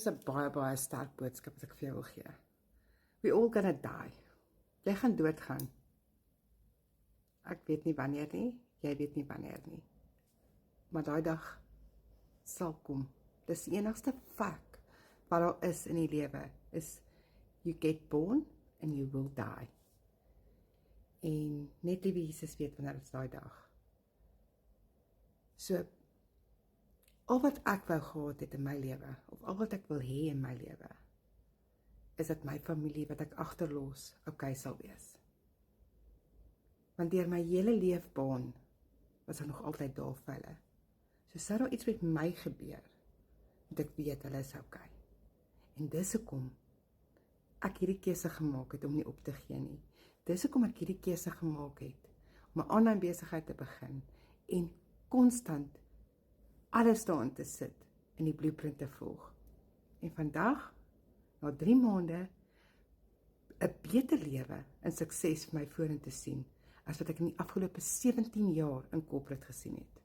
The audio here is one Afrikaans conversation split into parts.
is 'n baie sterk boodskap wat ek vir jou wil gee. We all gonna die. Jy gaan doodgaan. Ek weet nie wanneer nie, jy weet nie wanneer nie. Maar daai dag sal kom. Dis die enigste fak wat daar is in die lewe, is you get born and you will die. En net liewe Jesus weet wanneer is daai dag. So, al wat ek wou gehad het in my lewe, of al wat ek wil hê in my lewe, is dat my familie wat ek agterlos, okay sal wees. Want deur my hele leefbaan was ek nog altyd daar vir hulle. So sou daar iets met my gebeur, moet ek weet hulle is okay. En dis hoekom ek hierdie keuse gemaak het om nie op te gee nie. Dis hoekom ek hierdie keuse gemaak het om 'n aanlyn besigheid te begin en konstant alles daarin te sit en die blueprint te volg. En vandag, na 3 maande, 'n beter lewe en sukses vir my vorentoe sien as wat ek in die afgelope 17 jaar in corporate gesien het.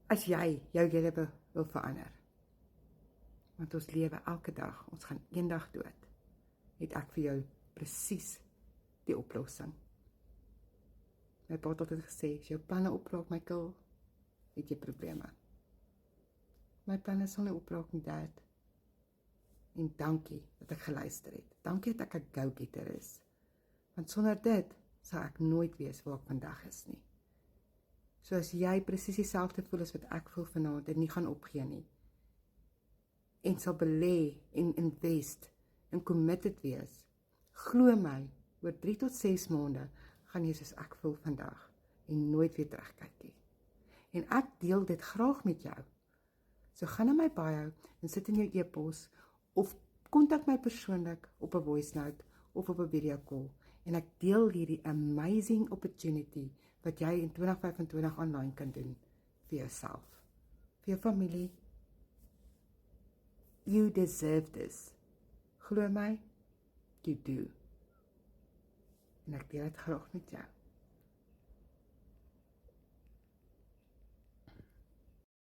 As jy jou lewe wil verander, want ons lewe elke dag, ons gaan eendag dood, het ek vir jou presies die oplossing. My pa het altyd gesê, as jou planne opraak, Michael, het jy probleme. My planne sal nie opraak nie, Dad. En dankie dat ek geluister het. Dankie dat ek 'n go-getter is. Want sonder dit sal ek nooit weet waar ek vandag is nie. So as jy presies dieselfde voel as wat ek voel vanaand en nie gaan opgee nie, en sal belê en invest en committed wees, glo my, oor 3 tot 6 maande gaan jy soos ek voel vandag en nooit weer terugkyk nie. En ek deel dit graag met jou. So gaan na my bio en sit in jou e-pos of kontak my persoonlik op 'n voice note of op 'n video call en ek deel hierdie amazing opportunity wat jy in 2025 online kan doen vir jouself, vir jou familie. You deserve this. Glo my, you do. En ek deel dit graag met jou.